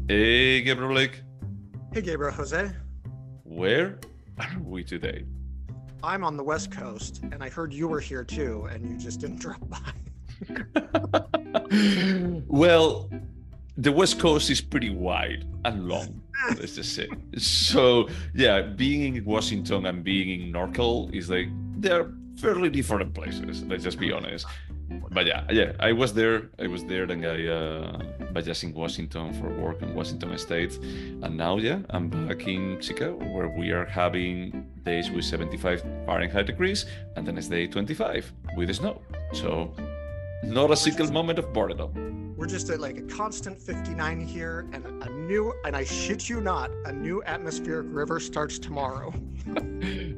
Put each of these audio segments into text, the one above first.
Hey, Gabriel, Hey, Gabriel Jose. where are we today? I'm on the West Coast, and I heard you were here too, and you just didn't drop by. Well, the West Coast is pretty wide and long, let's just say. So, yeah, being in Washington and being in NorCal is like they're fairly different places. Let's just be honest. But yeah, I was there, and I just in Washington for work in Washington State, and now I'm back in Chicago where we are having days with 75 Fahrenheit degrees, and the next day 25 with snow. So not a single moment of boredom. We're just at like a constant 59 here, and and I shit you not, a new atmospheric river starts tomorrow.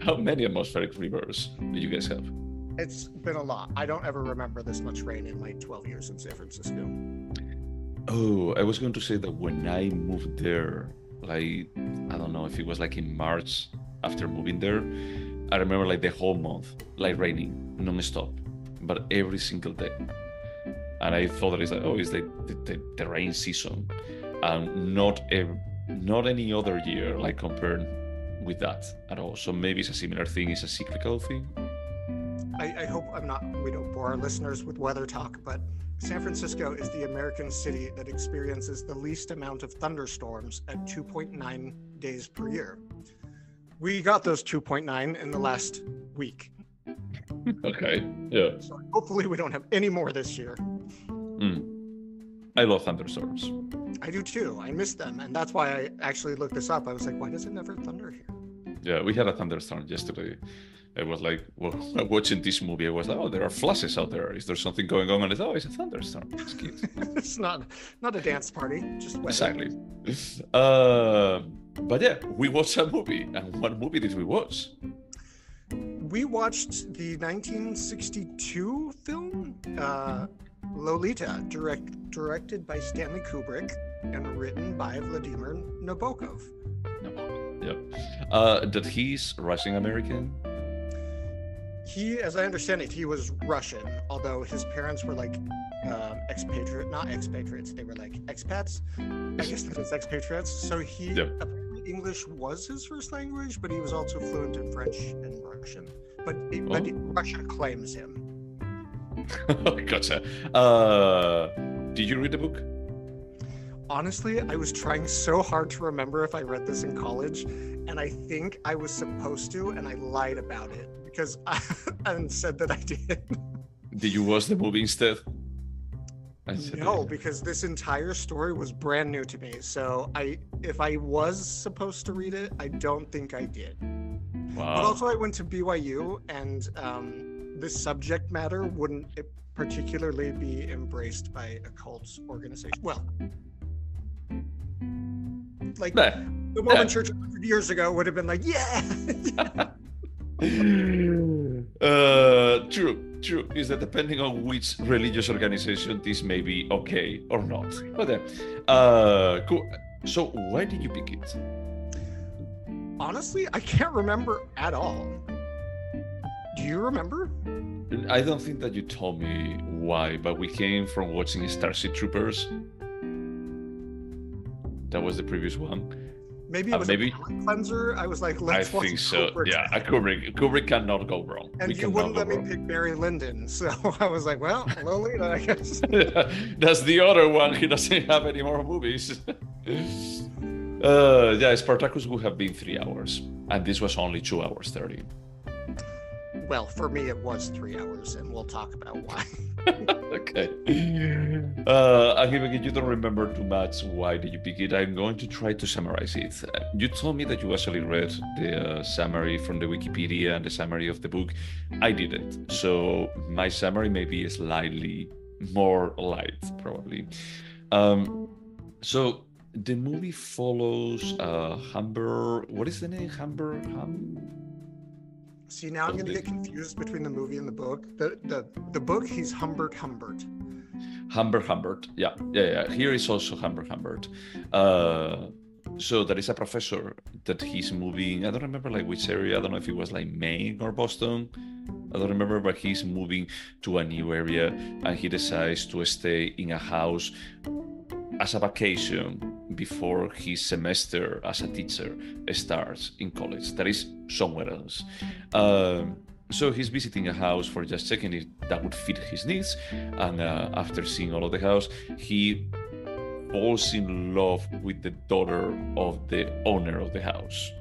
How many atmospheric rivers do you guys have? It's been a lot. I don't ever remember this much rain in my 12 years in San Francisco. Oh, I was going to say that when I moved there, like, I don't know if it was like in March after moving there, I remember like the whole month, like raining non-stop, but every single day. And I thought that it's like, oh, it's like the rain season, and not any other year like compared with that at all. So maybe it's a similar thing, it's a cyclical thing. I hope we don't bore our listeners with weather talk, but San Francisco is the American city that experiences the least amount of thunderstorms at 2.9 days per year. We got those 2.9 in the last week. Okay, yeah. So hopefully we don't have any more this year. I love thunderstorms. I do too. I miss them. And that's why I actually looked this up. I was like, why does it never thunder here? Yeah, we had a thunderstorm yesterday. I was like, well, watching this movie, I was like, oh, there are flashes out there. Is there something going on? And it's, oh, it's a thunderstorm. It's cute. It's not a dance party, just weather. Exactly. But yeah, we watched a movie. And what movie did we watch? We watched the 1962 film, Lolita, directed by Stanley Kubrick and written by Vladimir Nabokov. Yep. That he's Russian American. He, as I understand it, he was Russian, although his parents were like not expatriates, they were like expats. I guess that is expatriates. So apparently English was his first language, but he was also fluent in French and Russian. But Russia claims him. Gotcha. Did you read the book? Honestly, I was trying so hard to remember if I read this in college, and I think I was supposed to, and I lied about it because I said that I did. Did you watch the movie instead? No, because this entire story was brand new to me. So if I was supposed to read it, I don't think I did. Wow. But also I went to BYU, and this subject matter wouldn't particularly be embraced by a cult organization. Well, like the Mormon Church 100 years ago would have been like, yeah. True. Is that depending on which religious organization this may be okay or not. But cool. So why did you pick it? Honestly, I can't remember at all. Do you remember? I don't think that you told me why, but we came from watching Starship Troopers. That was the previous one. Maybe it was a palate cleanser. I was like, let's watch. I think so. Kubrick. Yeah, Kubrick cannot go wrong. And you wouldn't let me pick Barry Lyndon, so I was like, well, Lolita, I guess. That's the other one. He doesn't have any more movies. Spartacus would have been 3 hours, and this was only 2 hours 30. Well, for me, it was 3 hours, and we'll talk about why. Okay. And even if you don't remember too much, why did you pick it? I'm going to try to summarize it. You told me that you actually read the summary from the Wikipedia and the summary of the book. I didn't. So my summary may be slightly more light, probably. So the movie follows Humber. What is the name? See, now I'm going to get confused between the movie and the book. The book, he's Humbert. Humbert. Yeah. Here is also Humbert. So there is a professor that he's moving. I don't remember like which area. I don't know if it was like Maine or Boston. I don't remember, but he's moving to a new area and he decides to stay in a house as a vacation before his semester as a teacher starts in college. That is somewhere else. So he's visiting a house for just checking if that would fit his needs. And after seeing all of the house, he falls in love with the daughter of the owner of the house.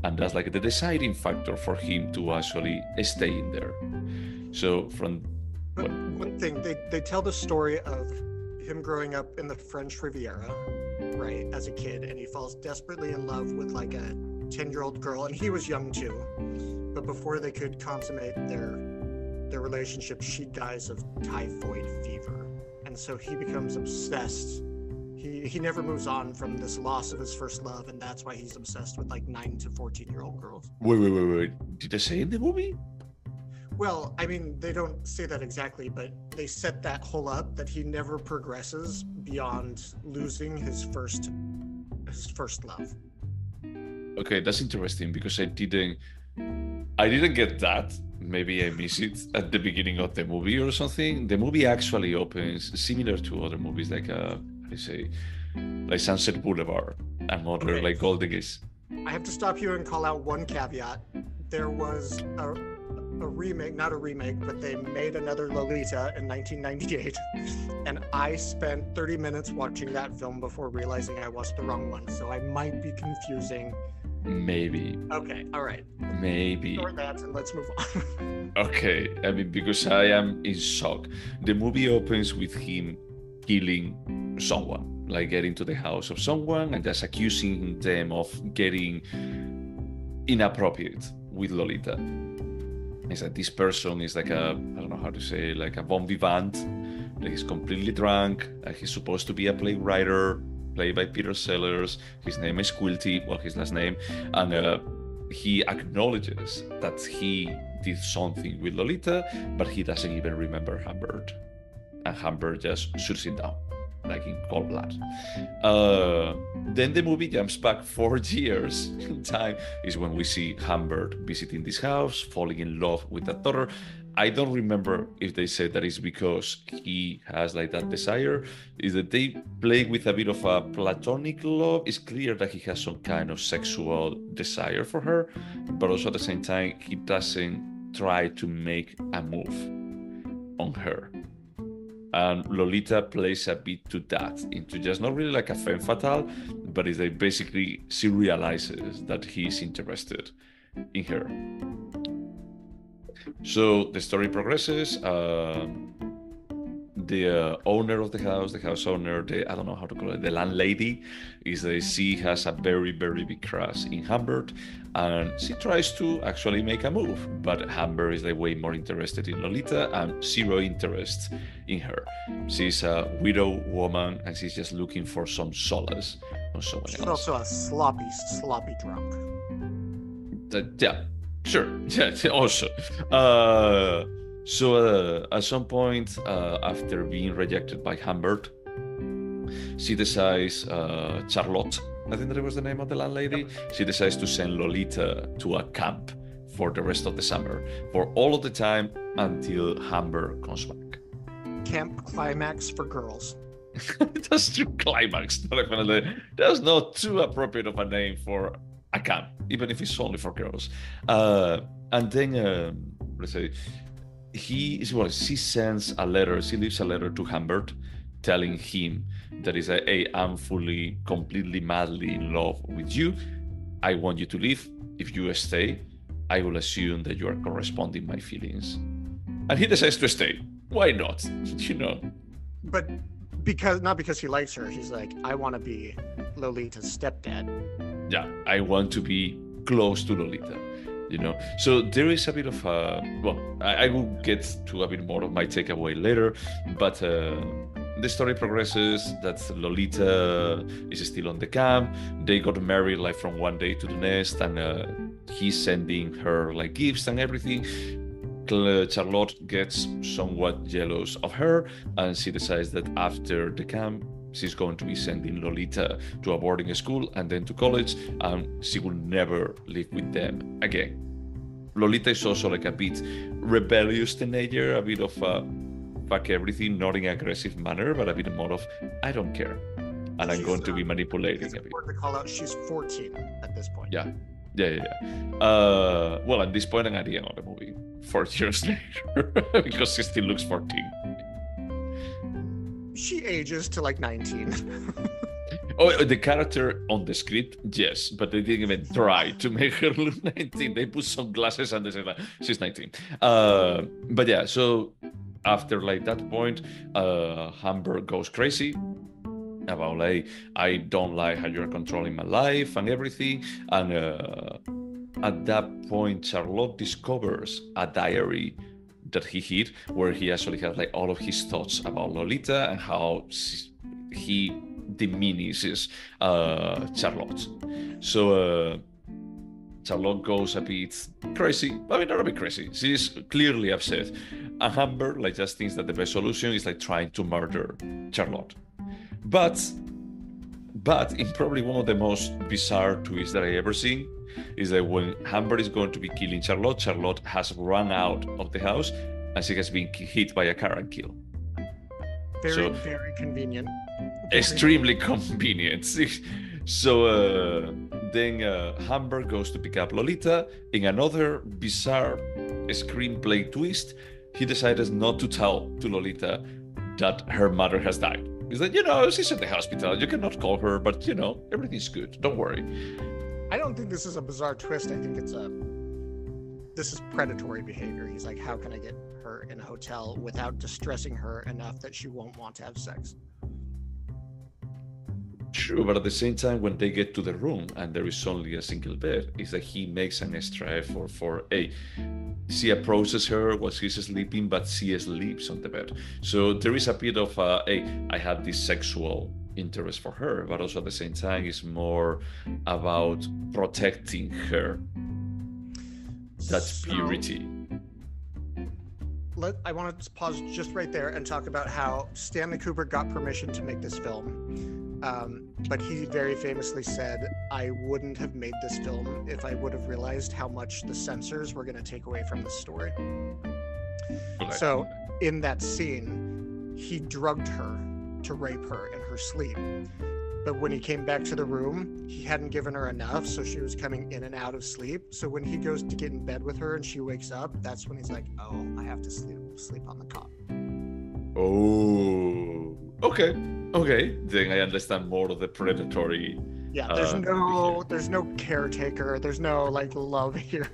And that's like the deciding factor for him to actually stay in there. So from... But one thing, they tell the story of him growing up in the French Riviera, right, as a kid, and he falls desperately in love with like a 10-year-old girl, and he was young too. But before they could consummate their relationship, she dies of typhoid fever. And so he becomes obsessed. He never moves on from this loss of his first love, and that's why he's obsessed with like 9 to 14-year-old girls. Wait. Did they say in the movie? Well, I mean, they don't say that exactly, but they set that whole up that he never progresses beyond losing his first love. Okay, that's interesting because I didn't get that. Maybe I missed it at the beginning of the movie or something. The movie actually opens similar to other movies like like Sunset Boulevard and other like Golden Gates. I have to stop you and call out one caveat. There was a remake, not a remake, but they made another Lolita in 1998, and I spent 30 minutes watching that film before realizing I watched the wrong one, so I might be confusing. Maybe. Okay, all right. Maybe. Ignore that and let's move on. Okay, I mean, because I am in shock. The movie opens with him killing someone, like getting to the house of someone and just accusing them of getting inappropriate with Lolita. It's like this person is like I don't know how to say, like a bon vivant, like he's completely drunk, he's supposed to be a playwright, played by Peter Sellers. His name is Quilty, well, his last name, and he acknowledges that he did something with Lolita, but he doesn't even remember Humbert, and Humbert just shoots him down, like in cold blood. Then the movie jumps back 4 years in time, is when we see Humbert visiting this house, falling in love with that daughter. I don't remember if they said that it's because he has like that desire. Is that they play with a bit of a platonic love. It's clear that he has some kind of sexual desire for her, but also at the same time, he doesn't try to make a move on her. And Lolita plays a bit to that, into just not really like a femme fatale, but is like basically she realizes that he's interested in her. So the story progresses. The owner of the house owner, I don't know how to call it, the landlady, is that she has a very, very big crush in Humbert, and she tries to actually make a move, but Humbert is like way more interested in Lolita and zero interest in her. She's a widow woman, and she's just looking for some solace on someone else. She's also a sloppy drunk. Yeah, sure. Yeah, also. So at some point, after being rejected by Humbert, she decides, Charlotte, I think that was the name of the landlady, she decides to send Lolita to a camp for the rest of the summer, for all of the time until Humbert comes back. Camp Climax for girls. That's true, Climax. Definitely. That's not too appropriate of a name for a camp, even if it's only for girls. And then, let's say, she sends a letter, she leaves a letter to Humbert telling him that is hey, I'm completely madly in love with you. I want you to leave. If you stay, I will assume that you are corresponding my feelings. And he decides to stay. Why not? You know. But not because he likes her, he's like, I want to be Lolita's stepdad. Yeah, I want to be close to Lolita. You know, so there is a bit of I will get to a bit more of my takeaway later, but the story progresses that Lolita is still on the camp. They got married like from one day to the next, and he's sending her like gifts and everything. Charlotte gets somewhat jealous of her, and she decides that after the camp, she's going to be sending Lolita to a boarding school and then to college, and she will never live with them again. Lolita is also like a bit rebellious teenager, a bit of fuck everything, not in an aggressive manner, but a bit more of I don't care. and I'm going to be manipulating it's a bit. important to call out she's 14 at this point. Yeah. Well, at this point, I'm at the end of the movie, 4 years later, because she still looks 14. She ages to like 19. Oh, the character on the script, yes, but they didn't even try to make her look 19. They put some glasses and they said, like, she's 19. But yeah, so after like that point, Hamburg goes crazy about like, I don't like how you're controlling my life and everything. And at that point, Charlotte discovers a diary that he hid, where he actually has like all of his thoughts about Lolita and how he diminishes Charlotte. So Charlotte goes a bit crazy. I mean, not a bit crazy. She's clearly upset. And Amber like just thinks that the best solution is like trying to murder Charlotte. But in probably one of the most bizarre twists that I ever seen is that when Amber is going to be killing Charlotte, Charlotte has run out of the house and she has been hit by a car and killed. Very convenient. Extremely convenient. So then Amber goes to pick up Lolita. In another bizarre screenplay twist, he decides not to tell to Lolita that her mother has died. He's like, she's at the hospital. You cannot call her, but everything's good. Don't worry. I don't think this is a bizarre twist. I think this is predatory behavior. He's like, how can I get her in a hotel without distressing her enough that she won't want to have sex? True, but at the same time, when they get to the room and there is only a single bed, it's like he makes an extra effort for she approaches her while she's sleeping, but she sleeps on the bed. So there is a bit of I had this sexual interest for her, but also at the same time, it's more about protecting her. That's purity. I want to pause just right there and talk about how Stanley Kubrick got permission to make this film. But he very famously said, I wouldn't have made this film if I would have realized how much the censors were going to take away from the story. Okay. So in that scene, he drugged her to rape her in her sleep. But when he came back to the room, he hadn't given her enough, so she was coming in and out of sleep. So when he goes to get in bed with her and she wakes up, that's when he's like, oh, I have to sleep on the cot. Oh, okay. Then I understand more of the predatory. Yeah, there's no caretaker. There's no like love here.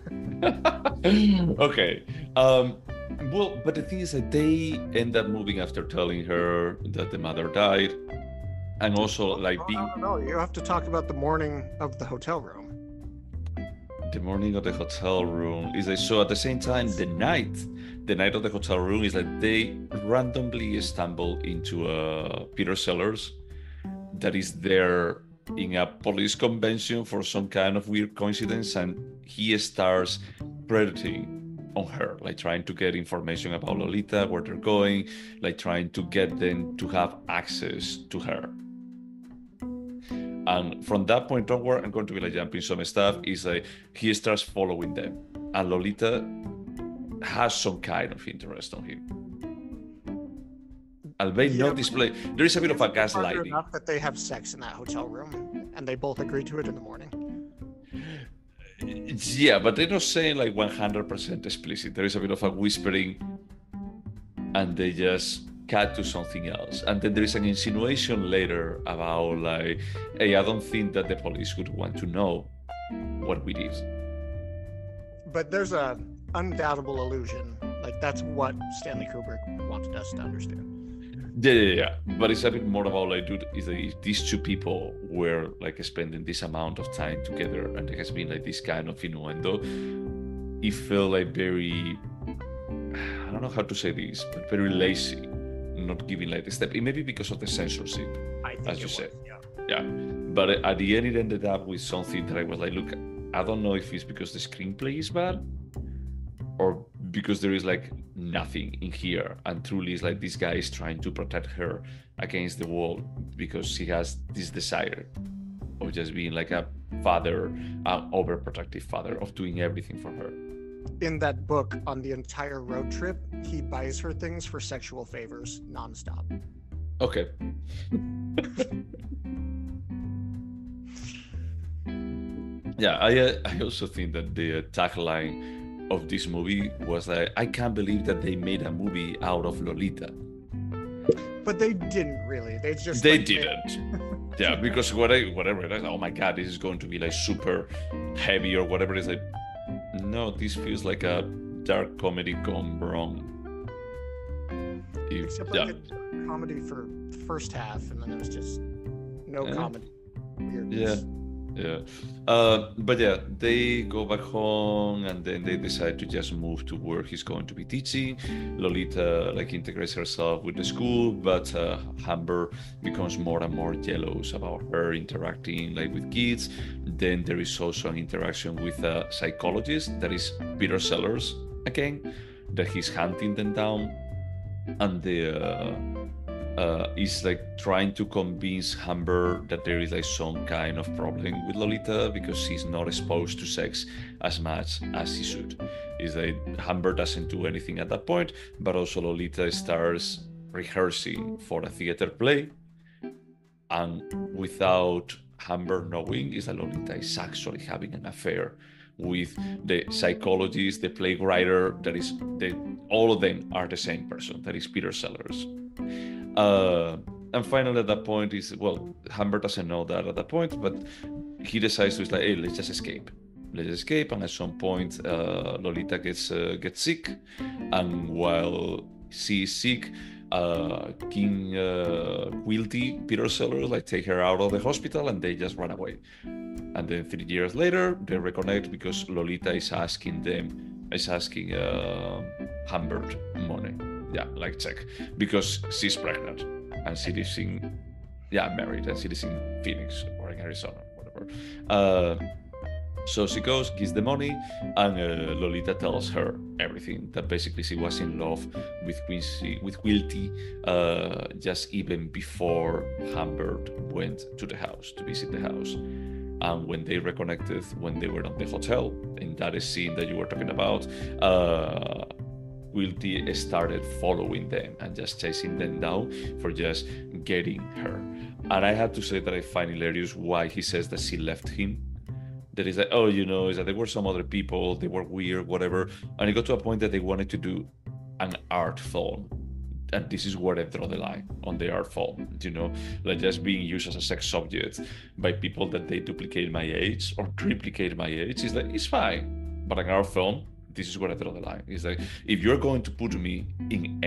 Okay. Well, but the thing is that they end up moving after telling her that the mother died. And also like being... No, you have to talk about the morning of the hotel room. The morning of the hotel room is like, so at the same time, the night of the hotel room is like they randomly stumble into Peter Sellers that is there in a police convention for some kind of weird coincidence, and he starts predating on her, like trying to get information about Lolita, where they're going, like trying to get them to have access to her. And from that point onward, I'm going to be like jumping some stuff, is like he starts following them, and Lolita has some kind of interest on him. Albeit not display. There is a bit of a gaslighting. Enough that they have sex in that hotel room, and they both agree to it in the morning. Yeah, but they're not saying like 100% explicit. There is a bit of a whispering, and they just cut to something else. And then there is an insinuation later about like, hey, I don't think that the police would want to know what we did. But there's a undoubtable illusion. Like that's what Stanley Kubrick wanted us to understand. Yeah. But it's a bit more about like, dude, is like if these two people were like spending this amount of time together, and there has been like this kind of innuendo, it felt like very, I don't know how to say this, but very lazy, not giving like the step. It may be because of the censorship, as you said. Yeah. But at the end, it ended up with something that I was like, look, I don't know if it's because the screenplay is bad, or because there is like nothing in here, and truly is like this guy is trying to protect her against the world because she has this desire of just being like a father, an overprotective father, of doing everything for her. In that book, on the entire road trip, he buys her things for sexual favors nonstop. Okay. Yeah, I also think that the tagline of this movie was that I can't believe that they made a movie out of Lolita. But they didn't really. They just didn't. Yeah, because whatever, oh my god, this is going to be like super heavy or whatever. It's like, no, this feels like a dark comedy gone wrong. Except like a comedy for the first half, and then it was just no comedy. Weirdness. Yeah. But yeah, they go back home and then they decide to just move to where he's going to be teaching. Lolita like integrates herself with the school, but Amber becomes more and more jealous about her interacting like with kids. Then there is also an interaction with a psychologist that is Peter Sellers again, that he's hunting them down, and is like trying to convince Amber that there is like some kind of problem with Lolita because she's not exposed to sex as much as she should. Is like Amber doesn't do anything at that point, but also Lolita starts rehearsing for a theater play, and without Amber knowing, is that Lolita is actually having an affair with the psychologist, the playwright, all of them are the same person, that is Peter Sellers. And finally at that point is, well, Amber doesn't know that at that point, but he decides to like, hey, let's just escape. And at some point Lolita gets sick, and while she is sick, King Quilty, Peter Sellers, like take her out of the hospital and they just run away. And then 3 years later they reconnect because Lolita is asking Amber money. Yeah, like check, because she's pregnant and she lives married, and she lives in Phoenix or in Arizona, whatever. So she goes, gives the money, and Lolita tells her everything, that basically she was in love with Quilty just even before Amber went to the house to visit the house. And when they reconnected, when they were at the hotel, in that scene that you were talking about, Quilty started following them and just chasing them down for just getting her. And I have to say that I find hilarious why he says that she left him. That is like, oh, is that there were some other people, they were weird, whatever. And it got to a point that they wanted to do an art film. And this is where I draw the line on the art film, like just being used as a sex object by people that they duplicate my age or triplicate my age. Is like, it's fine. But an art film, this is where I draw the line. It's like, if you're going to put me in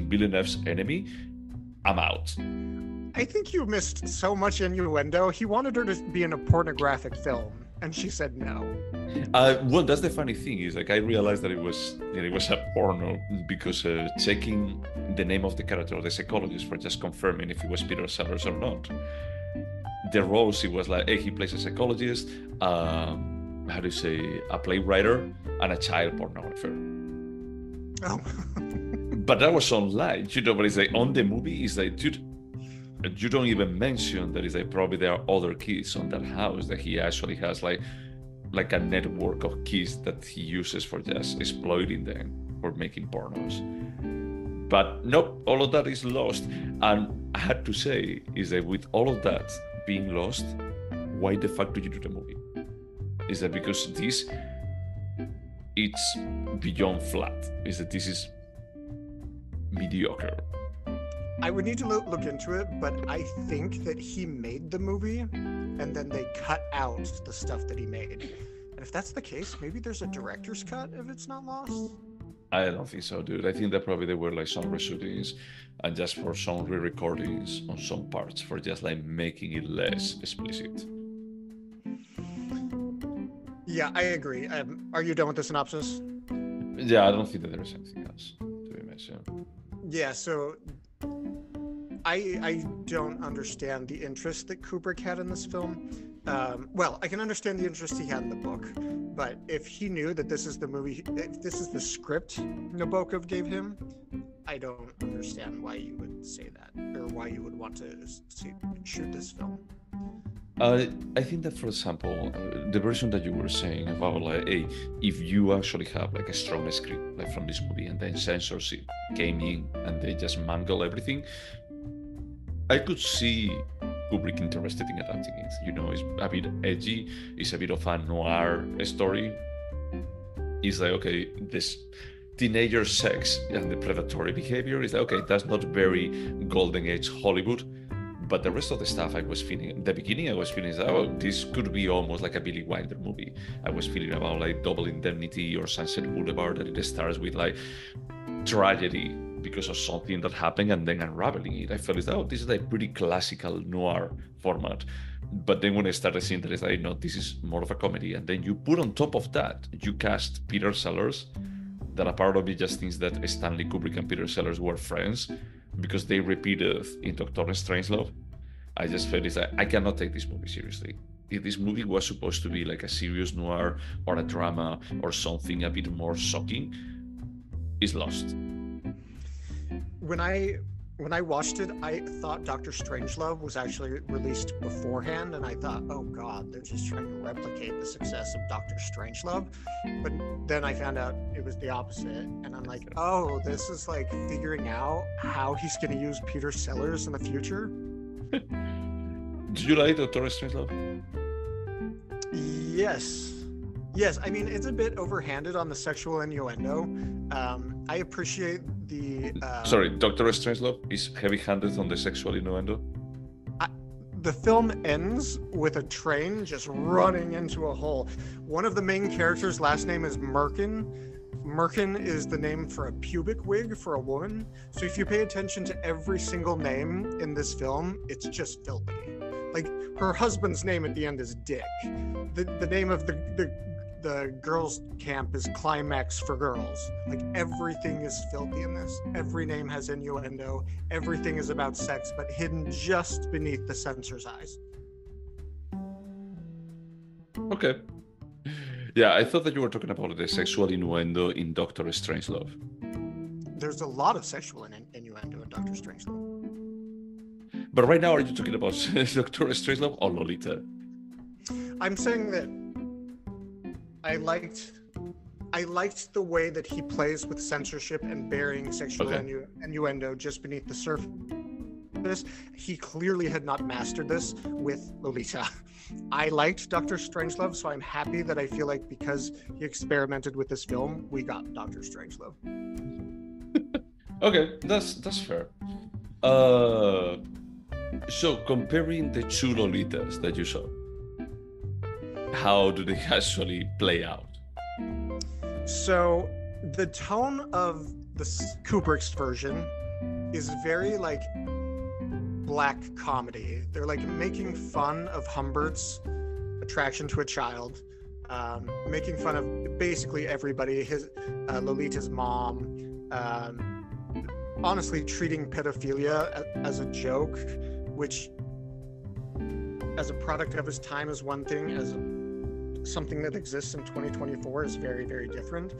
Villeneuve's Enemy, I'm out. I think you missed so much innuendo. He wanted her to be in a pornographic film, and she said no. Well, that's the funny thing, is like I realized that it was a porno because checking the name of the character or the psychologist for just confirming if it was Peter Sellers or not. The roles, it was like, hey, he plays a psychologist, a playwright, and a child pornographer. Oh. But that was online, but it's like on the movie, it's like, dude, you don't even mention that it's like probably there are other kids on that house, that he actually has like a network of kids that he uses for just exploiting them or making pornos. But nope, all of that is lost. And I had to say is that with all of that being lost, why the fuck do you do the movie? Is that because it's beyond flat? Is that this is mediocre? I would need to look into it, but I think that he made the movie and then they cut out the stuff that he made. And if that's the case, maybe there's a director's cut if it's not lost? I don't think so, dude. I think that probably there were like some reshootings and just for some re-recordings on some parts for just like making it less explicit. Yeah, I agree. Are you done with the synopsis? Yeah, I don't think that there is anything else to be mentioned. Yeah, so I don't understand the interest that Kubrick had in this film. Well, I can understand the interest he had in the book, but if he knew that this is the movie, if this is the script Nabokov gave him, I don't understand why you would say that, or why you would want to shoot this film. I think that, for example, the version that you were saying about like, hey, if you actually have like a strong script like from this movie and then censorship came in and they just mangle everything, I could see Kubrick interested in adapting it. You know, it's a bit edgy. It's a bit of a noir story. It's like, okay, this teenager sex and the predatory behavior is like, okay, that's not very golden age Hollywood. But the rest of the stuff I was feeling, in the beginning I was feeling, oh, this could be almost like a Billy Wilder movie. I was feeling about like Double Indemnity or Sunset Boulevard, that it starts with like tragedy because of something that happened and then unraveling it. I felt, oh, this is like pretty classical noir format. But then when I started seeing that, it's like, no, this is more of a comedy. And then you put on top of that, you cast Peter Sellers, that a part of me just thinks that Stanley Kubrick and Peter Sellers were friends because they repeated in Doctor Strangelove. I just felt it's like, I cannot take this movie seriously. If this movie was supposed to be like a serious noir or a drama or something a bit more shocking, it's lost. When I watched it, I thought Doctor Strangelove was actually released beforehand, and I thought, oh God, they're just trying to replicate the success of Doctor Strangelove. But then I found out it was the opposite, and I'm like, oh, this is like figuring out how he's going to use Peter Sellers in the future. Do you like Doctor Strangelove? Yes. I mean, it's a bit overhanded on the sexual innuendo. I appreciate the... Sorry, Doctor Strangelove is heavy-handed on the sexual innuendo? The film ends with a train just running into a hole. One of the main characters' last name is Merkin. Merkin is the name for a pubic wig for a woman. So if you pay attention to every single name in this film, it's just filthy. Like, her husband's name at the end is Dick. The name of the girls' camp is Climax for Girls. Like, everything is filthy in this. Every name has innuendo. Everything is about sex, but hidden just beneath the censor's eyes. Okay. Yeah, I thought that you were talking about the sexual innuendo in Doctor Strangelove. There's a lot of sexual innuendo in Doctor Strangelove. But right now, are you talking about Doctor Strangelove or Lolita? I'm saying that I liked the way that he plays with censorship and burying sexual innuendo just beneath the surface. He clearly had not mastered this with Lolita. I liked Doctor Strangelove, so I'm happy that I feel like because he experimented with this film, we got Doctor Strangelove. Okay, that's fair. So comparing the two Lolitas that you saw, how do they actually play out? So the tone of the Kubrick's version is very like black comedy. They're like making fun of Humbert's attraction to a child, making fun of basically everybody, his Lolita's mom, honestly treating pedophilia as a joke, which as a product of his time is one thing, as something that exists in 2024 is very, very different.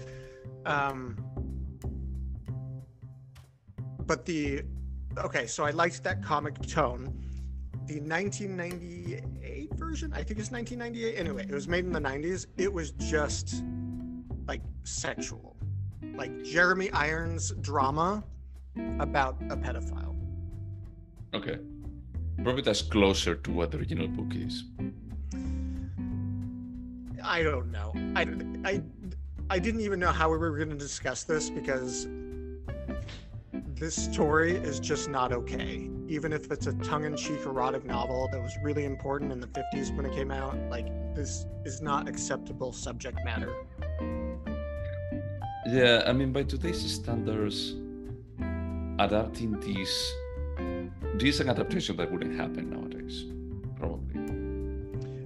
So I liked that comic tone. The 1998 version, I think it's 1998. Anyway, it was made in the 90s. It was just like sexual, like Jeremy Irons drama about a pedophile. Okay. Probably that's closer to what the original book is. I don't know. I didn't even know how we were going to discuss this because this story is just not okay. Even if it's a tongue-in-cheek erotic novel that was really important in the 50s when it came out, like, this is not acceptable subject matter. Yeah, I mean, by today's standards, adapting this is an adaptation that wouldn't happen nowadays, probably.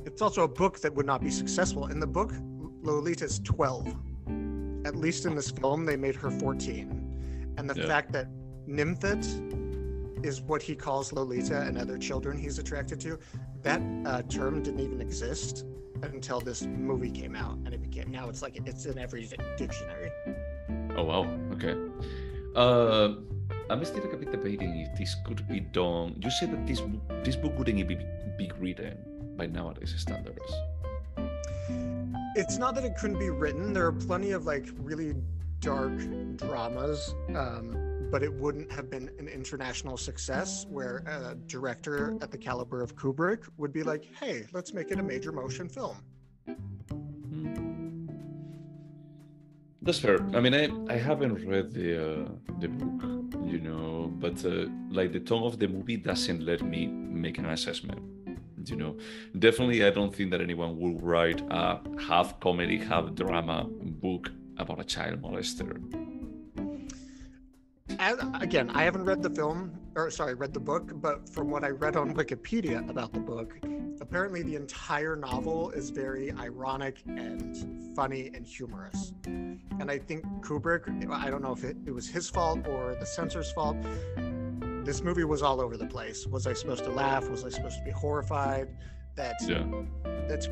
It's also a book that would not be successful. In the book, Lolita is 12. At least in this film, they made her 14. And the fact that Nymphet is what he calls Lolita and other children he's attracted to, that term didn't even exist until this movie came out. And now it's like it's in every dictionary. Oh, wow. Okay. I'm still a bit debating if this could be done. You said that this book wouldn't even be written by nowadays standards. It's not that it couldn't be written. There are plenty of like really dark dramas but it wouldn't have been an international success where a director at the caliber of Kubrick would be like, hey, let's make it a major motion film. That's fair. I mean, I haven't read the book, you know, but like the tone of the movie doesn't let me make an assessment, you know. Definitely, I don't think that anyone will write a half comedy, half drama book about a child molester. Again, I haven't read the read the book, but from what I read on Wikipedia about the book, apparently the entire novel is very ironic and funny and humorous. And I think Kubrick, I don't know if it was his fault or the censor's fault, this movie was all over the place. Was I supposed to laugh? Was I supposed to be horrified? That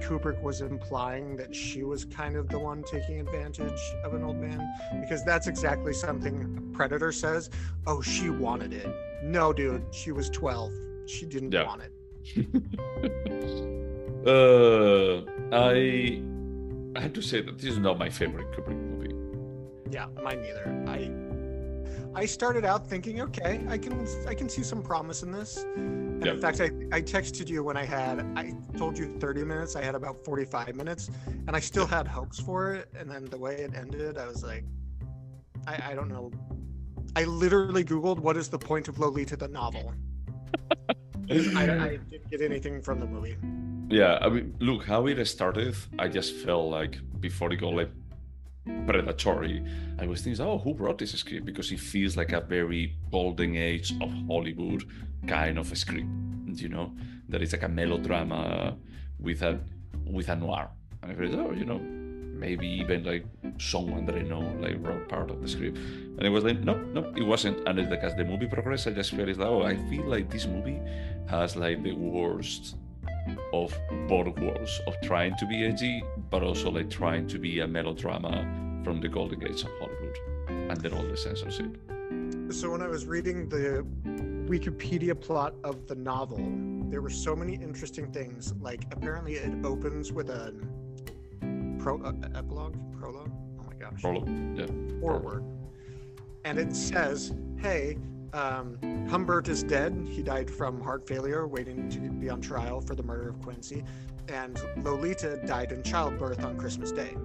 Kubrick was implying that she was kind of the one taking advantage of an old man, because that's exactly something Predator says. Oh, she wanted it. No, dude, she was 12. She didn't want it. I have to say that this is not my favorite Kubrick movie. Yeah, mine neither. I started out thinking, okay, I can see some promise in this. And in fact, I texted you when I told you 30 minutes, I had about 45 minutes, and I still had hopes for it. And then the way it ended, I was like, I don't know. I literally Googled, what is the point of Lolita the novel? I didn't get anything from the movie. Yeah, I mean, look, how it started, I just felt like, before it got like predatory, I was thinking, oh, who wrote this script? Because it feels like a very golden age of Hollywood kind of a script, you know, that is like a melodrama with a noir. And I thought, oh, you know, maybe even like someone that I know like wrote part of the script. And it was like, no, it wasn't. And it's like, as the movie progressed, I just felt like, oh, I feel like this movie has like the worst of both worlds, of trying to be edgy, but also like trying to be a melodrama from the golden age of Hollywood, and then all the censorship. So when I was reading the Wikipedia plot of the novel, there were so many interesting things. Like, apparently it opens with a prologue. Oh my gosh. Prologue, yeah. Forward. And it says, hey, Humbert is dead. He died from heart failure, waiting to be on trial for the murder of Quincy. And Lolita died in childbirth on Christmas Day.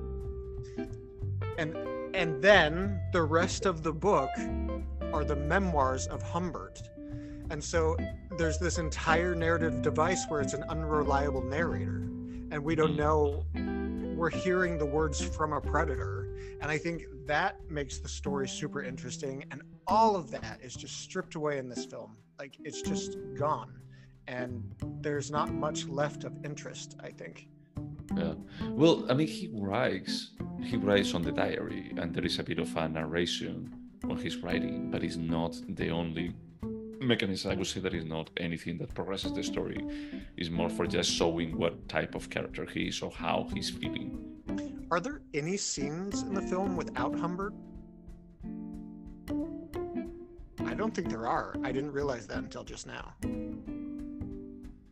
And then the rest of the book are the memoirs of Humbert. And so there's this entire narrative device where it's an unreliable narrator. And we don't know, we're hearing the words from a predator. And I think that makes the story super interesting. And all of that is just stripped away in this film. Like, it's just gone. And there's not much left of interest, I think. Yeah. Well, I mean, he writes on the diary, and there is a bit of a narration on his writing, but it's not the only mechanism. I would say that is not anything that progresses the story. It's more for just showing what type of character he is or how he's feeling. Are there any scenes in the film without Humbert? I don't think there are. I didn't realize that until just now.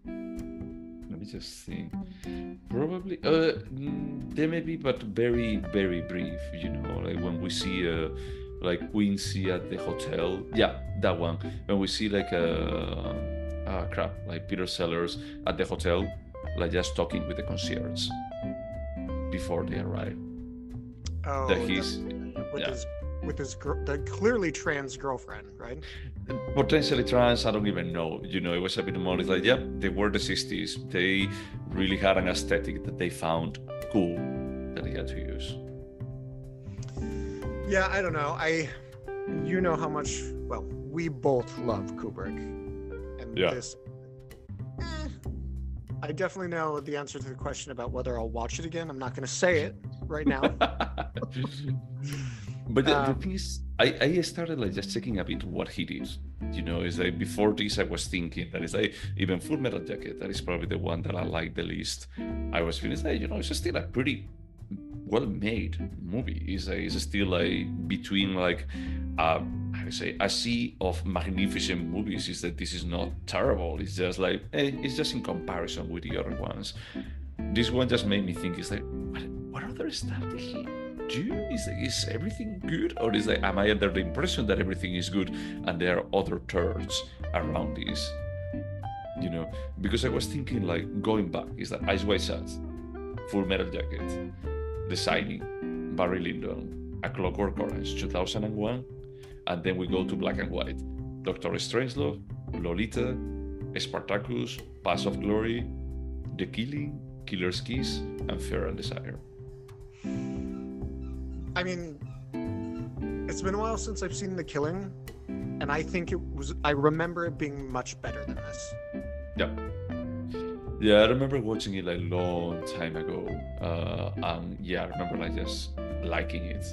Let me just think. Probably there may be, but very, very brief. You know, like when we see like Quincy at the hotel. Yeah, that one. When we see like like Peter Sellers at the hotel, like just talking with the concierge before they arrive. Oh, that he's with his the clearly trans girlfriend, right? Potentially trans, I don't even know. You know, it was a bit more like, yeah, they were the 60s. They really had an aesthetic that they found cool that they had to use. Yeah, I don't know. You know how much, well, we both love Kubrick. And this, I definitely know the answer to the question about whether I'll watch it again. I'm not going to say it right now. But the thing is, I started like just checking a bit what he did. You know, is like before this, I was thinking that is like even Full Metal Jacket. That is probably the one that I like the least. I was feeling like, you know, it's still a pretty well-made movie. It's still like between like how to say, a sea of magnificent movies. Is that this is not terrible. It's just like it's just in comparison with the other ones. This one just made me think, it's like what other stuff did he is everything good, or is like am I under the impression that everything is good and there are other turds around this? You know, because I was thinking like going back is that Ice White Shot, Full Metal Jacket, The Shining, Barry Lyndon, A Clockwork Orange, 2001, and then we go to black and white, Doctor Strangelove, Lolita, Spartacus, Paths of Glory, The Killing, Killer's Kiss, and Fear and Desire. I mean, it's been a while since I've seen The Killing, and I remember it being much better than this. Yeah, I remember watching it like a long time ago, and yeah, I remember like just liking it.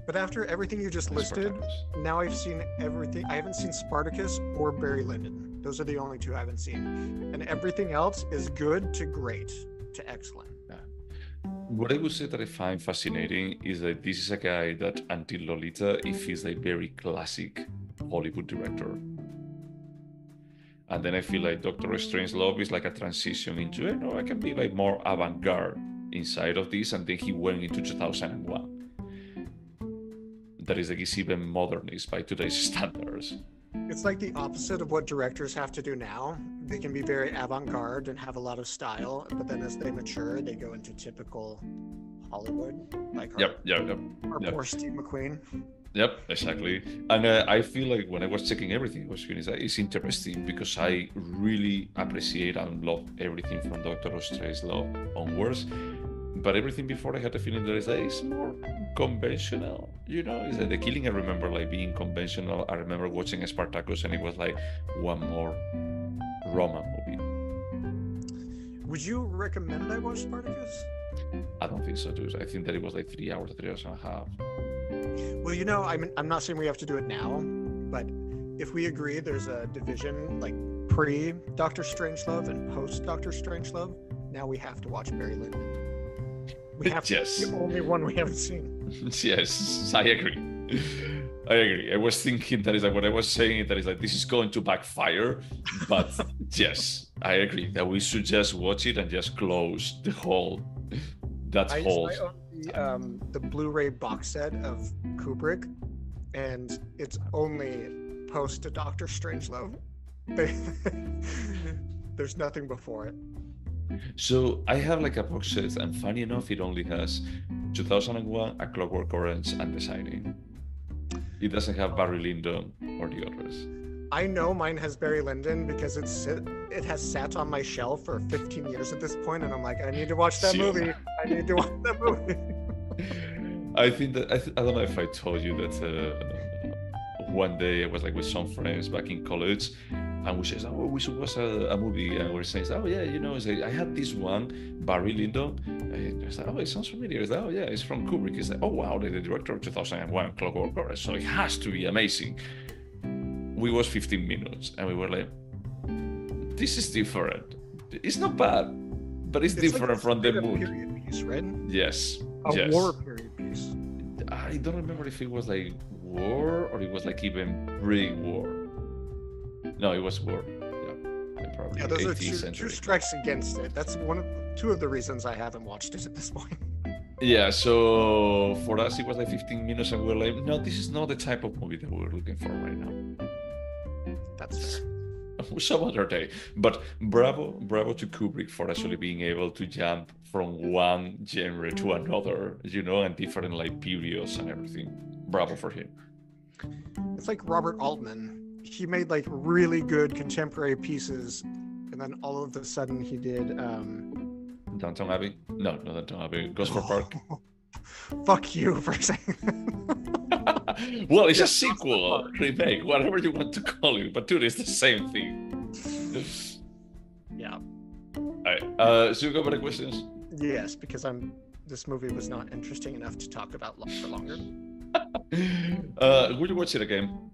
But after everything you just listed, now I've seen everything. I haven't seen Spartacus or Barry Lyndon. Those are the only two I haven't seen. And everything else is good to great to excellent. Yeah. What I would say that I find fascinating is that this is a guy that until Lolita, he feels like very classic Hollywood director. And then I feel like Doctor Strangelove is like a transition into, I can be like more avant-garde inside of this. And then he went into 2001. That is like he's even modernist by today's standards. It's like the opposite of what directors have to do now. They can be very avant-garde and have a lot of style, but then as they mature, they go into typical Hollywood, like our poor Steve McQueen. Yep, exactly. And I feel like when I was checking everything, it's interesting because I really appreciate and love everything from Doctor Strangelove onwards. But everything before, I had the feeling that it's more conventional, Is like The Killing, I remember like being conventional. I remember watching Spartacus and it was like one more Roman movie. Would you recommend I watch Spartacus? I don't think so, dude. I think that it was like 3 hours and a half. Well, I'm not saying we have to do it now, but if we agree there's a division like pre-Doctor Strangelove and post-Doctor Strangelove, now we have to watch Barry Lyndon. We have to. Yes. The only one we haven't seen. Yes, I agree. I was thinking that is like what I was saying, that is like this is going to backfire, but yes, I agree that we should just watch it and just close the whole. I own the Blu-ray box set of Kubrick, and it's only post to Doctor Strangelove. There's nothing before it. So I have like a box set, and funny enough, it only has 2001, A Clockwork Orange, and The Shining. It doesn't have Barry Lyndon or the others. I know mine has Barry Lyndon because it has sat on my shelf for 15 years at this point, and I'm like, I need to watch that movie. I need to watch that movie. I think that I don't know if I told you that one day I was like with some friends back in college, and we said, we should watch a movie, and we're saying, it's like, I had this one, Barry Lyndon, and it's like, it sounds familiar. It's like, it's from Kubrick. It's like, wow, the director of 2001, Clockwork Orange, so it has to be amazing. We watched 15 minutes, and we were like, this is different. It's not bad, but it's different like from the movie. Period piece, right? Yes. A war period piece. I don't remember if it was like war or it was like even pre-war. No, it was war. Probably. Yeah, those are two strikes against it. That's two of the reasons I haven't watched it at this point. Yeah, so for us it was like 15 minutes, and we were like, no, this is not the type of movie that we're looking for right now. That's fair. Some other day. But bravo to Kubrick for actually being able to jump from one genre to another, and different like periods and everything. Bravo for him. It's like Robert Altman. He made like really good contemporary pieces, and then all of a sudden he did Downton Abbey? No, not Downton Abbey. Gosford Park. Fuck you for saying that. Well, it's a sequel, remake, whatever you want to call it, but dude, it's the same thing. Yeah. Alright, so you got any questions? Yes, because this movie was not interesting enough to talk about for longer. Would you watch it again?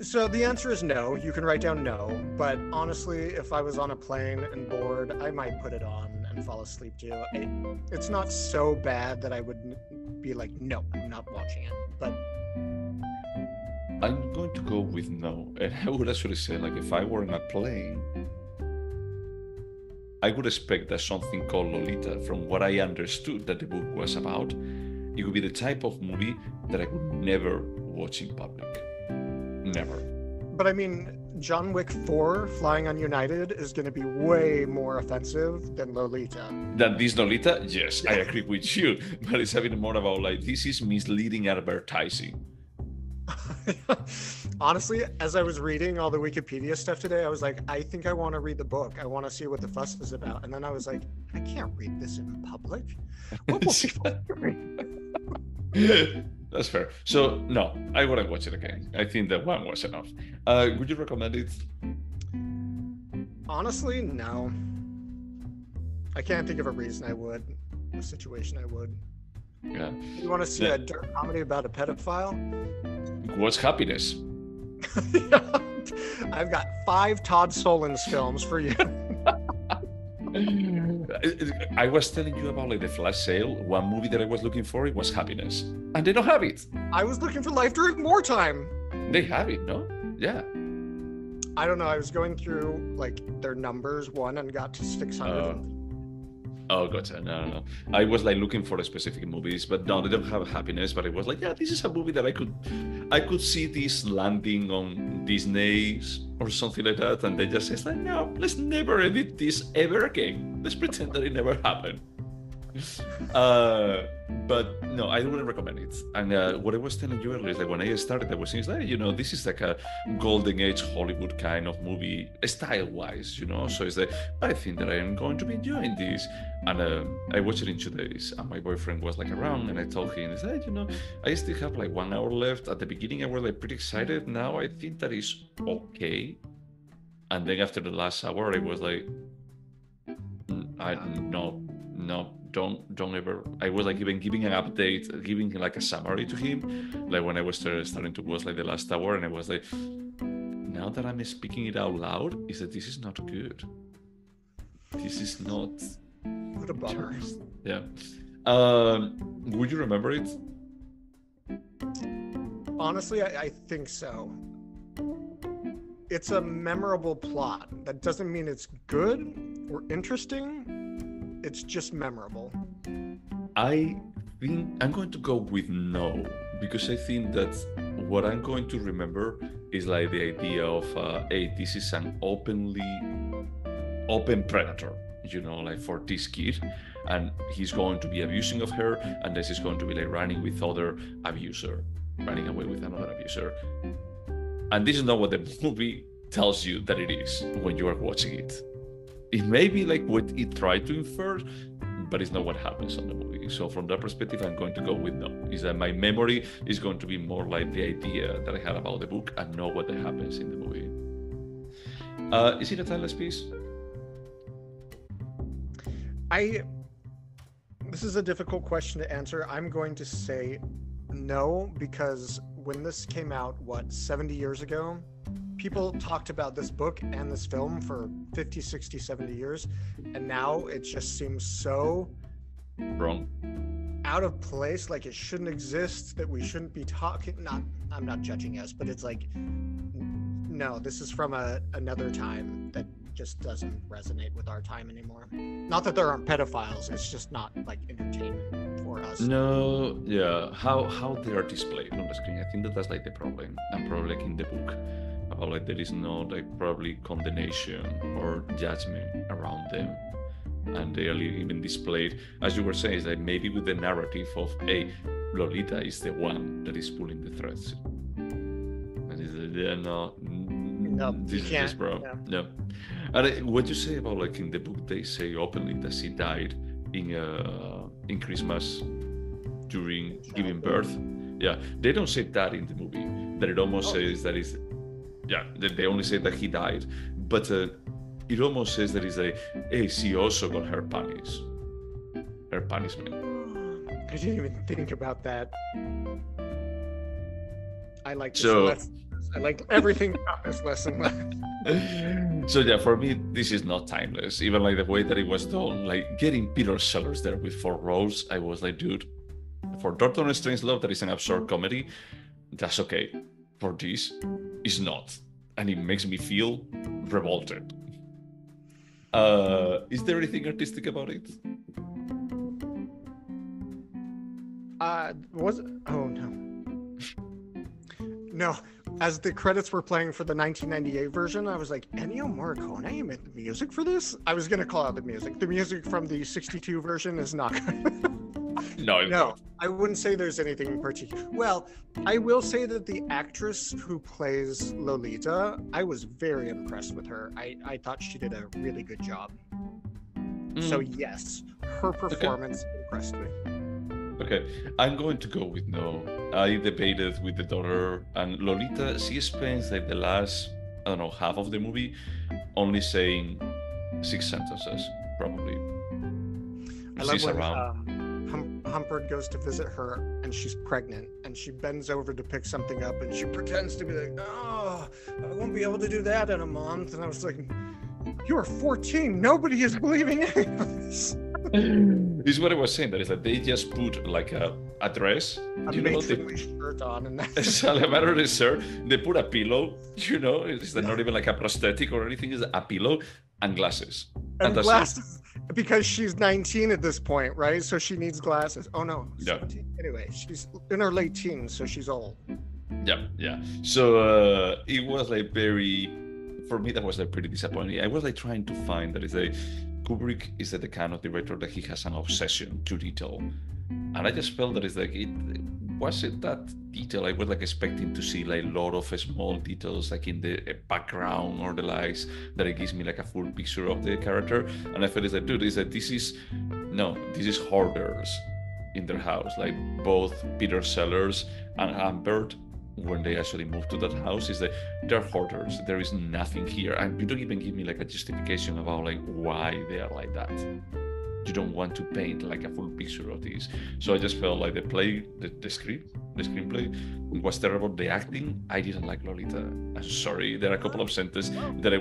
So the answer is no. You can write down no, but honestly, if I was on a plane and bored, I might put it on and fall asleep too. It's not so bad that I would be like, no, I'm not watching it. But I'm going to go with no, and I would actually say, like, if I were on a plane, I would expect that something called Lolita, from what I understood that the book was about, it would be the type of movie that I would never watch in public. Never. But I mean, John Wick 4, Flying on United, is going to be way more offensive than Lolita. Than this Lolita? Yes, I agree with you. But it's having more about like, this is misleading advertising. Honestly, as I was reading all the Wikipedia stuff today, I was like, I think I want to read the book. I want to see what the fuss is about. And then I was like, I can't read this in public. What will people read? That's fair. So, no, I wouldn't watch it again. I think that one was enough. Would you recommend it? Honestly, no. I can't think of a reason I would, a situation I would. Yeah. You want to see a dark comedy about a pedophile? What's Happiness? I've got 5 Todd Solondz films for you. I was telling you about like the flash sale. One movie that I was looking for, it was Happiness, and they don't have it. I was looking for Life During Wartime. They have it, no? Yeah. I don't know. I was going through like their numbers one and got to 600. Oh, gotcha. No. I was like looking for specific movies, but no, they don't have Happiness. But it was like, yeah, this is a movie that I could see this landing on Disney's or something like that. And they just says like, no, let's never edit this ever again. Let's pretend that it never happened. But no, I wouldn't recommend it. And what I was telling you earlier is that when I started, I was saying, like, this is like a golden age Hollywood kind of movie, style-wise, So it's like, I think that I am going to be enjoying this. And I watched it in 2 days, and my boyfriend was like around, and I told him, I said, I still have like 1 hour left. At the beginning, I was like pretty excited. Now I think that is okay. And then after the last hour, I was like, no, don't ever. I was like even giving an update, giving like a summary to him, like when I was starting to watch like the last hour, and I was like, now that I'm speaking it out loud, is that this is not good. This is not. What a bummer. Yeah. Would you remember it? Honestly, I think so. It's a memorable plot. That doesn't mean it's good or interesting. It's just memorable. I think I'm going to go with no, because I think that what I'm going to remember is like the idea of, hey, this is an open predator, like for this kid, and he's going to be abusing of her, and this is going to be like running with other abuser, running away with another abuser. And this is not what the movie tells you that it is when you are watching it. It may be like what it tried to infer, but it's not what happens on the movie. So from that perspective, I'm going to go with no. Is that my memory is going to be more like the idea that I had about the book and not what happens in the movie. Is it a timeless piece? This is a difficult question to answer. I'm going to say no, because when this came out, 70 years ago, people talked about this book and this film for 50, 60, 70 years, and now it just seems so wrong, out of place, like it shouldn't exist, that we shouldn't be talking. I'm not judging us, but it's like, no, this is from another time that just doesn't resonate with our time anymore. Not that there aren't pedophiles, it's just not like entertainment for us. No, yeah, how they are displayed on the screen, I think that's like the problem. And probably like in the book, about like there is no like probably condemnation or judgment around them, and they are even displayed, as you were saying, is like maybe with the narrative of, hey, Lolita is the one that is pulling the threads, and it's like, yeah, no, this is just bro. Yeah. And what you say about like in the book, they say openly that she died in Christmas during giving birth. Yeah, they don't say that in the movie. That it almost says that is, yeah, they only say that he died, but it almost says that it's like, hey, she also got her punishment. I didn't even think about that. I like this lesson. I like everything about this lesson. So yeah, for me, this is not timeless. Even like the way that it was done, like getting Peter Sellers there with 4 roles, I was like, dude, for Doctor Strangelove, that is an absurd comedy, that's okay. For this, it's not. And it makes me feel revolted. Is there anything artistic about it? Was it? Oh no. No. As the credits were playing for the 1998 version, I was like, Ennio Morricone, you made the music for this? I was gonna call out the music. The music from the 62 version is not good. No, I wouldn't say there's anything in particular. Well, I will say that the actress who plays Lolita, I was very impressed with her. I thought she did a really good job. So yes, her performance impressed me. Okay, I'm going to go with no. I debated with the daughter, and Lolita, she spends like the last, I don't know, half of the movie only saying 6 sentences, probably. I love when Humphrey goes to visit her and she's pregnant and she bends over to pick something up and she pretends to be like, oh, I won't be able to do that in a month. And I was like, you are 14. Nobody is believing any of this. This is what I was saying. That is that they just put like a dress, matronly shirt on, and that's a matter of the shirt. They put a pillow. It's not even like a prosthetic or anything. It's a pillow and glasses. And glasses, because she's 19 at this point, right? So she needs glasses. Oh no, 17. Yeah. Anyway, she's in her late teens, so she's old. Yeah. So it was like for me that was like pretty disappointing. I was like trying to find that is a Kubrick is the kind of director that he has an obsession to detail, and I just felt that it's like it wasn't that detail. I was like expecting to see like a lot of small details like in the background or the lights that it gives me like a full picture of the character, and I felt it's like, dude, this is hoarders in their house, like both Peter Sellers and Humbert. When they actually moved to that house, is that they're hoarders. There is nothing here, and you don't even give me like a justification about like why they are like that. You don't want to paint like a full picture of this. So I just felt like the screenplay was terrible. The acting, I didn't like Lolita. I'm sorry. There are a couple of sentences that I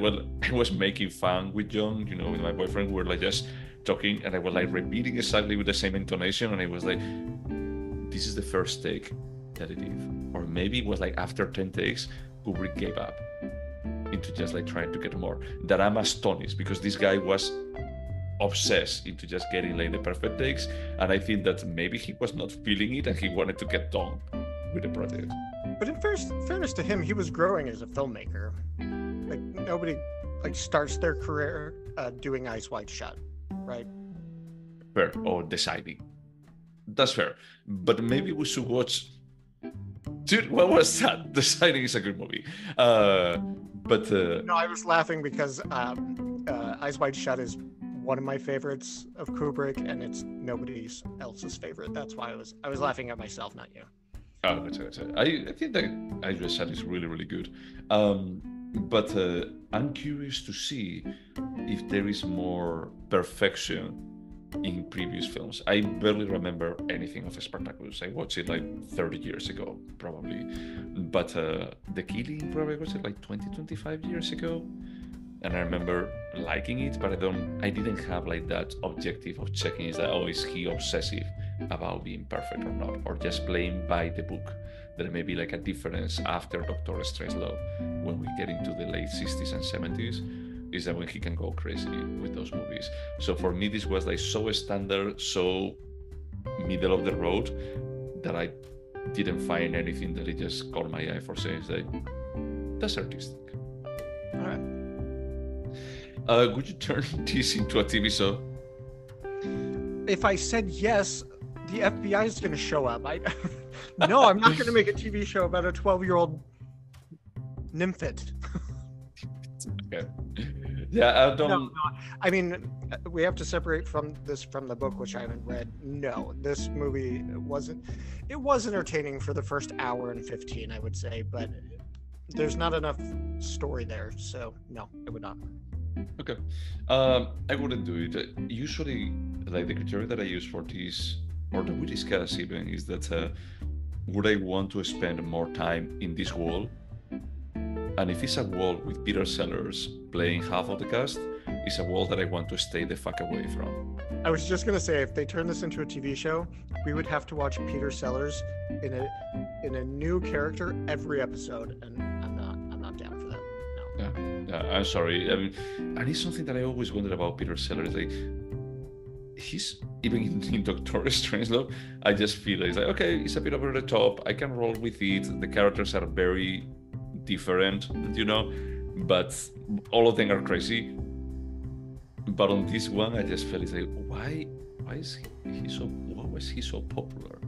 was making fun with John, with my boyfriend. We were like just talking, and I was like repeating exactly with the same intonation, and I was like, this is the first take that it is. Or maybe it was like after 10 takes, Kubrick gave up into just like trying to get more. That I'm astonished, because this guy was obsessed into just getting like the perfect takes, and I think that maybe he was not feeling it and he wanted to get done with the project. But in fairness to him, he was growing as a filmmaker. Like nobody like starts their career doing Eyes Wide Shut, right? Fair, or deciding. That's fair. But maybe we should watch. Dude, what was that? The Shining is a good movie. No, I was laughing because Eyes Wide Shut is one of my favorites of Kubrick, and it's nobody else's favorite. That's why I was laughing at myself, not you. Oh, that's it. I think that Eyes Wide Shut is really, really good. But I'm curious to see if there is more perfection in previous films. I barely remember anything of Spartacus. I watched it like 30 years ago, probably. But The Killing probably was it like 25 years ago. And I remember liking it, but I didn't have like that objective of checking is that, is he obsessive about being perfect or not, or just playing by the book. There may be like a difference after Dr. Strangelove when we get into the late 60s and 70s. Is that when he can go crazy with those movies. So for me, this was like so standard, so middle of the road, that I didn't find anything that it just caught my eye for saying, like, that's artistic. All right. Would you turn this into a TV show? If I said yes, the FBI is going to show up. No, I'm not going to make a TV show about a 12-year-old nymphet. Okay. Yeah, I don't. No. I mean, we have to separate from the book, which I haven't read. No, this movie wasn't. It was entertaining for the first hour and 15, I would say, but there's not enough story there, so no, it would not. Okay, I wouldn't do it. Usually, like the criteria that I use for this, or that we discuss even, is that would I want to spend more time in this world? And if it's a world with Peter Sellers playing half of the cast, it's a world that I want to stay the fuck away from. I was just gonna say, if they turn this into a TV show, we would have to watch Peter Sellers in a new character every episode, and I'm not down for that. No. I'm sorry. I mean, and it's something that I always wondered about Peter Sellers. Like, he's even in Doctor Strangelove. I just feel it's like, okay, it's a bit over the top. I can roll with it. The characters are very different, but all of them are crazy. But on this one, I just felt it's like, why is he so? Why was he so popular?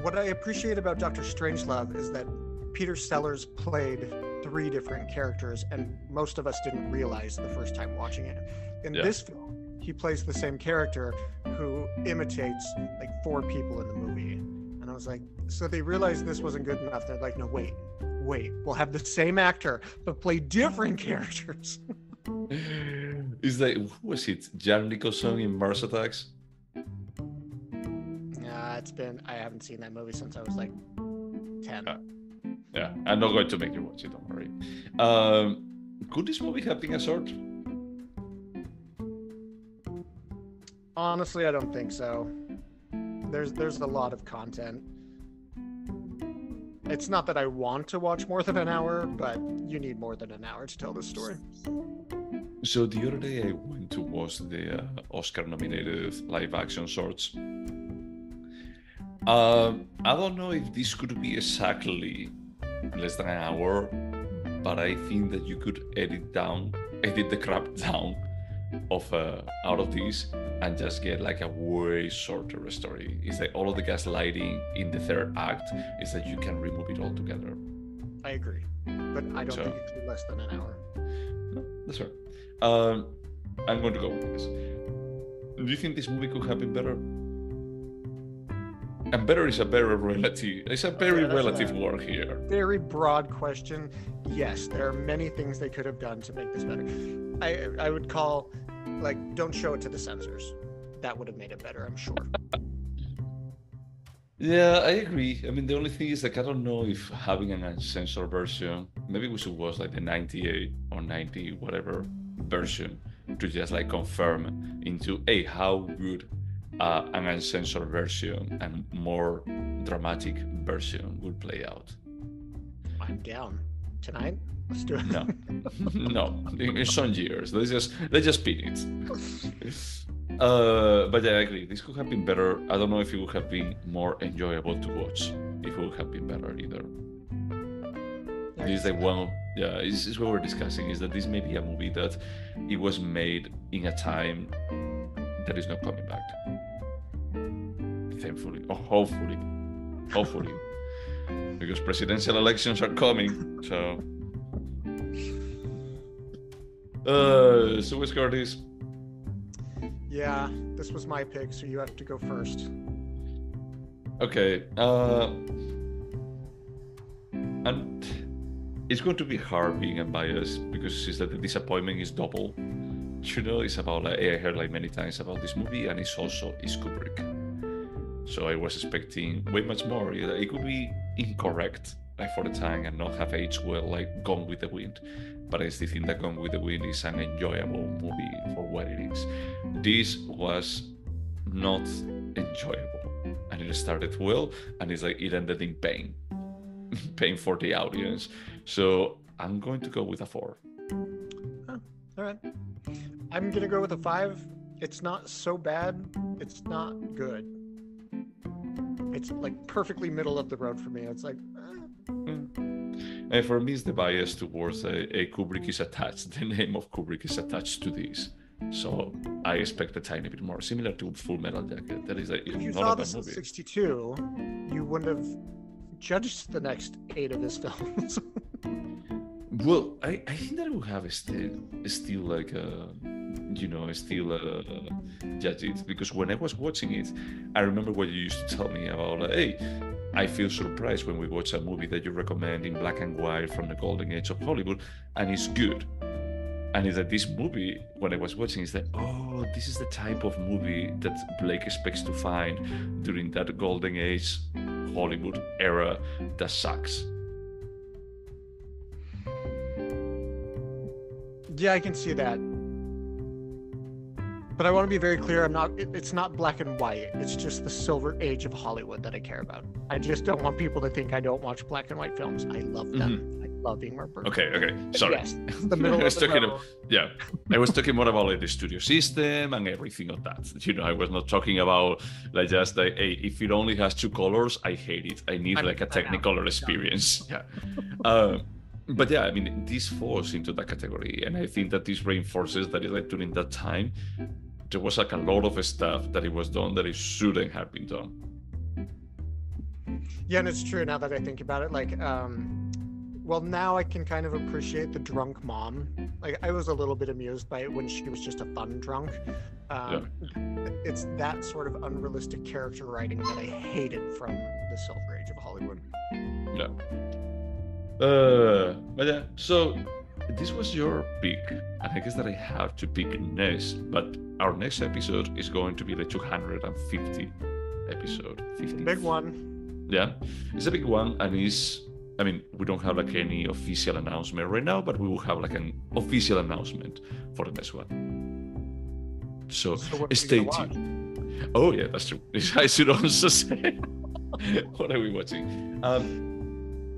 What I appreciate about Doctor Strangelove is that Peter Sellers played 3 different characters, and most of us didn't realize the first time watching it. In this film, he plays the same character who imitates like 4 people in the movie. And I was like, so they realized this wasn't good enough. They're like, no, wait, we'll have the same actor, but play different characters. Is that, who was it? Jan Nicholson in Mars Attacks? I haven't seen that movie since I was like 10. Yeah, I'm not going to make you watch it, don't worry. Could this movie have been a short? Honestly, I don't think so. There's a lot of content. It's not that I want to watch more than an hour, but you need more than an hour to tell this story. So the other day I went to watch the Oscar-nominated live-action shorts. I don't know if this could be exactly less than an hour, but I think that you could edit the crap down out of this and just get like a way shorter story. It's like all of the gaslighting in the 3rd act is that you can remove it altogether. I agree, but I don't think it could be less than an hour. No, that's right. I'm going to go with this. Do you think this movie could have been better? And better is a very relative. It's a very relative word here. Very broad question. Yes, there are many things they could have done to make this better. I would call, like, don't show it to the censors. That would have made it better, I'm sure. Yeah, I agree. I mean, the only thing is, like, I don't know if having an uncensored version, maybe we should watch like the 98 or 90 whatever version to just like confirm into how good an uncensored version and more dramatic version will play out. I'm down. Tonight? Let's do it. No. In some years. Let's just spin it. But yeah, I agree. This could have been better. I don't know if it would have been more enjoyable to watch. If it would have been better either. This is like this is what we're discussing, is that this may be a movie that it was made in a time that is not coming back. Thankfully, or hopefully. Because presidential elections are coming, so we scored this. Yeah, this was my pick, so you have to go first. Okay, and it's going to be hard being unbiased because it's that the disappointment is double. It's about like, I heard like many times about this movie, and it's Kubrick. So I was expecting way much more. It could be incorrect like for the time and not have aged well, like Gone with the Wind. But I still think that Gone with the Wind is an enjoyable movie for what it is. This was not enjoyable, and it started well, and it's like it ended in pain for the audience. So I'm going to go with a 4. Oh, all right. I'm gonna go with a 5. It's not so bad. It's not good. It's like perfectly middle of the road for me. It's like. And for me, it's the bias towards a Kubrick is attached. The name of Kubrick is attached to this. So I expect a tiny bit more, similar to Full Metal Jacket. That is like, if you saw this in 62, you wouldn't have judged the next 8 of his films. Well, I think that I will have still like judge it, because when I was watching it, I remember what you used to tell me about like, hey, I feel surprised when we watch a movie that you recommend in black and white from the golden age of Hollywood, and it's good. And it's that this movie, when I was watching, it's like, oh, this is the type of movie that Blake expects to find during that golden age Hollywood era that sucks. Yeah, I can see that. But I want to be very clear, it's not black and white. It's just the silver age of Hollywood that I care about. I just don't want people to think I don't watch black and white films. I love them. love being more perfect. Okay. Sorry. Yes, the middle of the road. I was talking more about like the studio system and everything of that. I was not talking about like just like, hey, if it only has 2 colors, I hate it. I need like a Technicolor experience. Yeah. But yeah, I mean, this falls into that category, and I think that this reinforces that like during that time, there was like a lot of stuff that it was done that it shouldn't have been done. Yeah, and it's true now that I think about it. Like, well, now I can kind of appreciate the drunk mom. Like, I was a little bit amused by it when she was just a fun drunk. It's that sort of unrealistic character writing that I hated from the Silver Age of Hollywood. Yeah. But yeah, so this was your pick, and I guess that I have to pick next. But our next episode is going to be the 250 episode. 50. Big one. Yeah, it's a big one, and I mean, we don't have like any official announcement right now, but we will have like an official announcement for the next one. So stay tuned. Oh yeah, that's true. I should also say, what are we watching?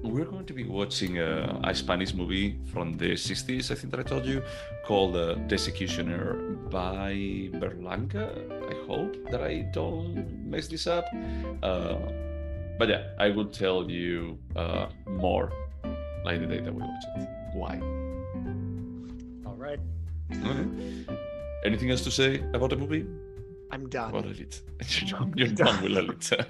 We're going to be watching a Spanish movie from the 60s, I think that I told you, called The Executioner by Berlanga. I hope that I don't mess this up. But yeah, I will tell you more like the day that we watch it. Why? All right. Okay. Anything else to say about the movie? I'm done. About Lolita. You're done with Lolita.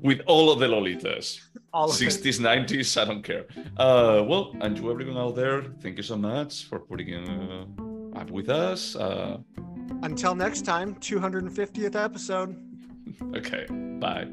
With all of the Lolitas. All of 60s, 90s, I don't care. Well, and to everyone out there, thank you so much for putting up with us. Until next time, 250th episode. Okay, bye.